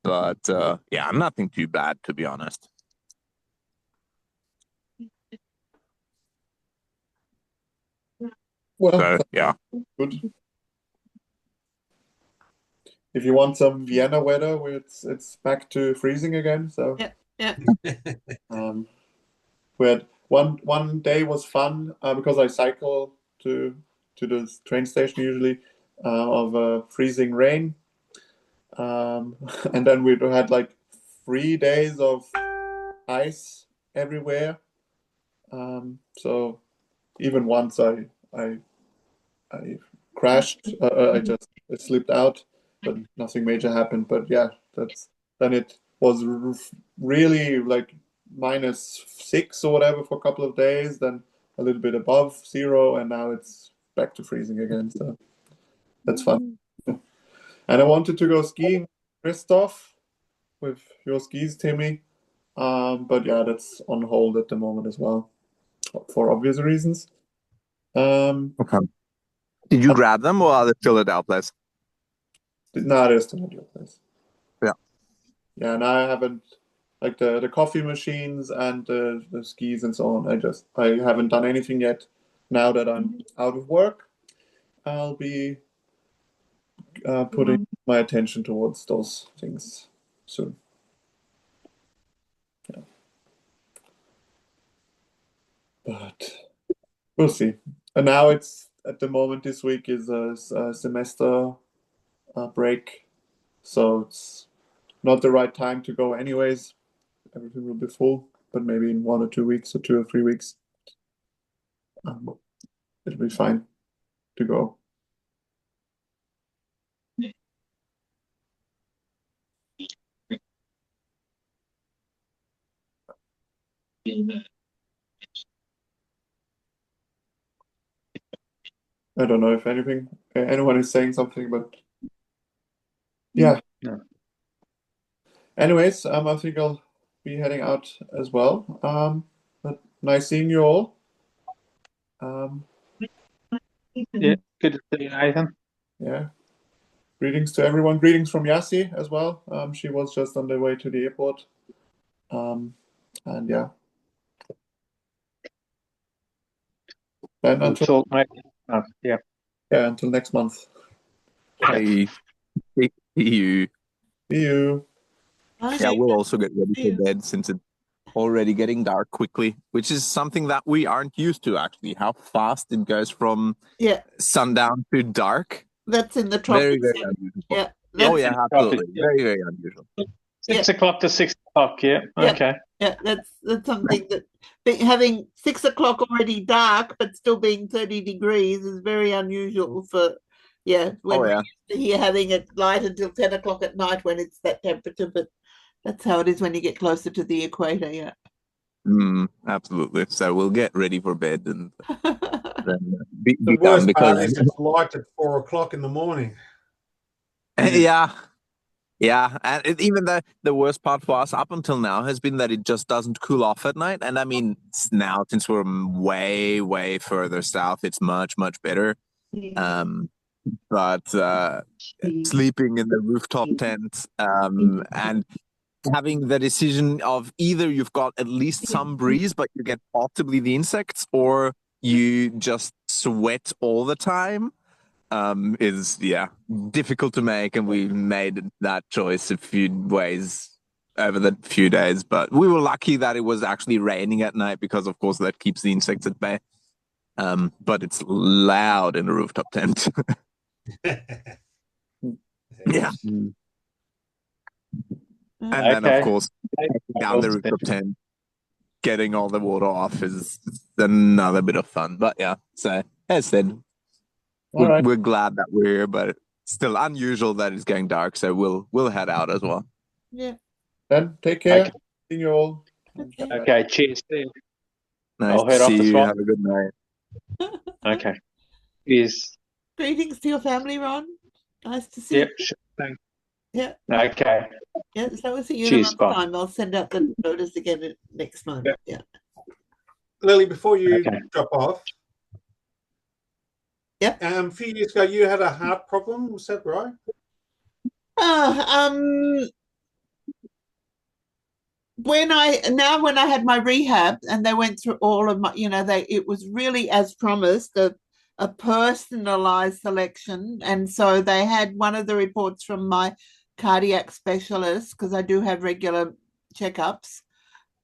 But yeah, nothing too bad, to be honest. Well, So yeah, good. If you want some Vienna weather, where it's back to freezing again. So Yeah. we had one day was fun because I cycle to the train station usually of freezing rain, and then we had like 3 days of ice everywhere. So even once I crashed, I slipped out, but nothing major happened. But yeah, then it was really like -6 or whatever for a couple of days, then a little bit above 0, and now it's back to freezing again. So that's fun. And I wanted to go skiing, Christoph, with your skis, Timmy. But yeah, that's on hold at the moment as well, for obvious reasons. okay. Did you grab them, or are they still at our place? No, they're still at your place. Yeah. Yeah, and I haven't, like the coffee machines and the skis and so on. I haven't done anything yet. Now that I'm out of work, I'll be putting my attention towards those things soon. Yeah. But we'll see. And now it's at the moment this week is a semester break, so it's not the right time to go anyways. Everything will be full, but maybe in 1 or 2 weeks or 2 or 3 weeks, it'll be fine to go. I don't know if anyone is saying something, but yeah. No. Anyways, I think I'll be heading out as well. But nice seeing you all. Yeah, good to see you, Nathan. Yeah. Greetings to everyone. Greetings from Yassi as well. She was just on the way to the airport. And yeah. Then We'll talk, mate. Yeah. until next month. Hey, see you. See you. Yeah, we'll also get ready for bed since it's already getting dark quickly, which is something that we aren't used to, actually. How fast it goes from sundown to dark. That's in the tropics. Very, very unusual. Yeah. Oh, yeah, absolutely. Tropics, yeah. Very, very unusual. 6 o'clock to 6 o'clock, yeah. Yeah. Okay. Yeah, that's something that having 6 o'clock already dark, but still being 30 degrees is very unusual for, when we're used to here having it light until 10 o'clock at night when it's that temperature, but that's how it is when you get closer to the equator, yeah. Absolutely. So we'll get ready for bed and then be The done worst part because is it's light at 4 o'clock in the morning. yeah. Yeah, and even the worst part for us up until now has been that it just doesn't cool off at night. And I mean, now since we're way, way further south, it's much, much better. But sleeping in the rooftop tent and having the decision of either you've got at least some breeze, but you get possibly the insects, or you just sweat all the time. Is difficult to make, and we made that choice a few ways over the few days, but we were lucky that it was actually raining at night because of course that keeps the insects at bay. But it's loud in a rooftop tent. Yeah. And then of course down the rooftop tent, getting all the water off is another bit of fun. But yeah, so as said, we're glad that we're here, but still unusual that it's getting dark, so we'll head out as well. Yeah. Then take care. See you all. Okay, cheers. Nice I'll to head off see as you. well. Have a good night. Okay. Cheers. Greetings to your family, Ron. Nice to see Yep. you. Thanks. Yeah. Okay. Yeah, so we'll see you Cheers, in a bye. month's time. I'll send out the notice again next month. Yep. Yeah. Lily, before you drop off, Yep. A few years ago you had a heart problem, was that right? When I had my rehab and they went through all of my, it was really as promised, a personalized selection. And so they had one of the reports from my cardiac specialist, because I do have regular checkups.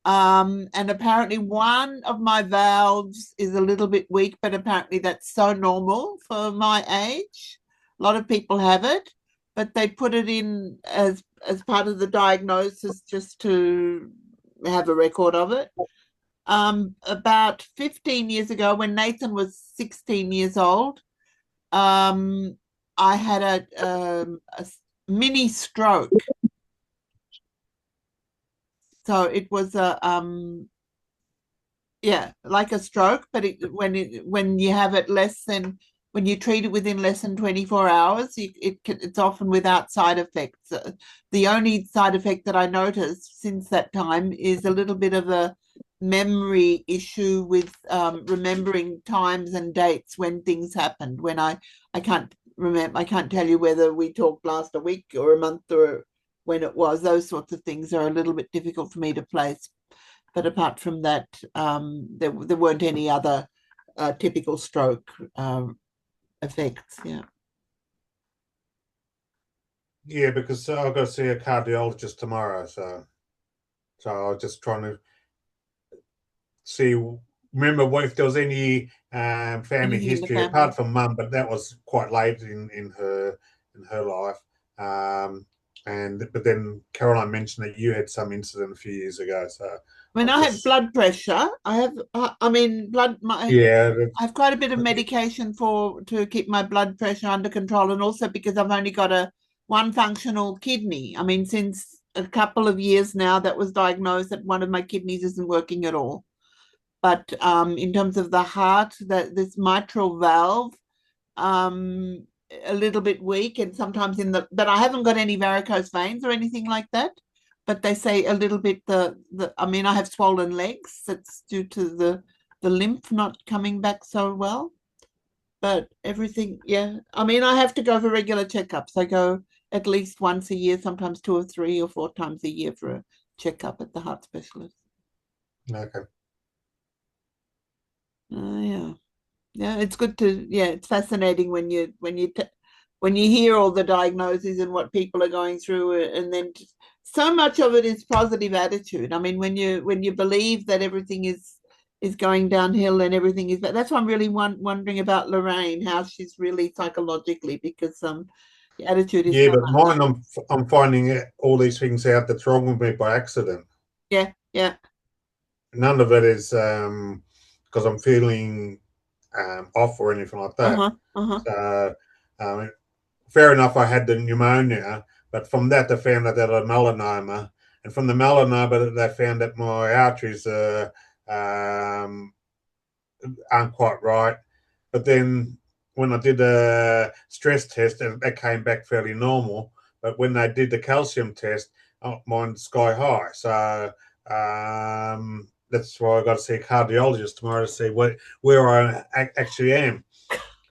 And apparently one of my valves is a little bit weak, but apparently that's so normal for my age. A lot of people have it, but they put it in as part of the diagnosis just to have a record of it. About 15 years ago, when Nathan was 16 years old, I had a mini stroke. So it was like a stroke, but when you have it when you treat it within less than 24 hours, it's often without side effects. The only side effect that I noticed since that time is a little bit of a memory issue with remembering times and dates when things happened. When I can't remember, I can't tell you whether we talked last a week or a month or when it was. Those sorts of things are a little bit difficult for me to place. But apart from that, there weren't any other typical stroke effects. Yeah. Yeah, because I've got to see a cardiologist tomorrow, so I was just trying to remember if there was any family history apart from Mum, but that was quite late in her life. But then Caroline mentioned that you had some incident a few years ago, so. When I have blood pressure, I have quite a bit of medication to keep my blood pressure under control, and also because I've only got one functional kidney. I mean, since a couple of years now, that was diagnosed that one of my kidneys isn't working at all. But in terms of the heart, this mitral valve, a little bit weak, and sometimes but I haven't got any varicose veins or anything like that. But they say a little bit I have swollen legs. That's due to the lymph not coming back so well. But everything, yeah. I mean, I have to go for regular checkups. I go at least once a year, sometimes 2 or 3 or 4 times a year for a checkup at the heart specialist. Okay. Yeah. It's good it's fascinating when you hear all the diagnoses and what people are going through, and then so much of it is positive attitude. I mean, when you believe that everything is going downhill and everything is, but that's why I'm really wondering about Lorraine, how she's really psychologically, because the attitude is but mine, I'm finding all these things out that's wrong with me by accident. Yeah. None of it is because I'm feeling off or anything like that. So, fair enough, I had the pneumonia, but from that they found that I had a melanoma, and from the melanoma they found that my arteries aren't quite right. But then when I did a stress test, that came back fairly normal. but when they did the calcium test, mine's sky high. So that's why I got to see a cardiologist tomorrow to see where I actually am.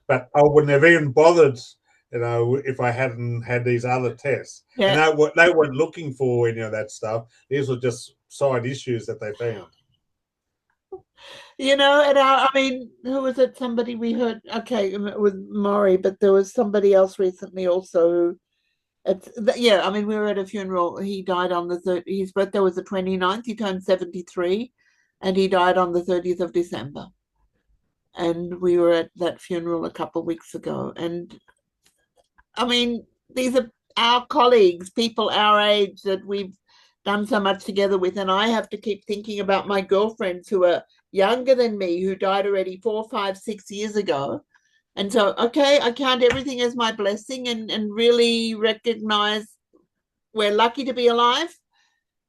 But I wouldn't have even bothered, if I hadn't had these other tests. Yeah. And they weren't looking for any of that stuff. These were just side issues that they found. And I mean, who was it? Somebody we heard. Okay, it was Maury, but there was somebody else recently also. I mean, we were at a funeral. He died on the 30th. His birthday was the 29th. He turned 73, and he died on the 30th of December. And we were at that funeral a couple of weeks ago. And I mean, these are our colleagues, people our age that we've done so much together with. And I have to keep thinking about my girlfriends who are younger than me, who died already 4, 5, 6 years ago. And so, okay, I count everything as my blessing and really recognize we're lucky to be alive.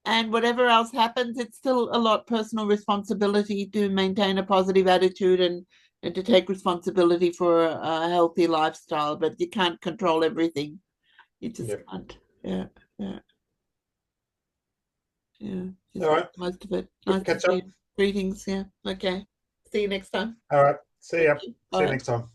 And whatever else happens, it's still a lot personal responsibility to maintain a positive attitude and to take responsibility for a healthy lifestyle. But you can't control everything. You just can't. Yeah. All right. Most of it. Nice catch to up. see you. Greetings. Yeah. Okay. See you next time. All right. See ya. Thank you. See you Bye. next time.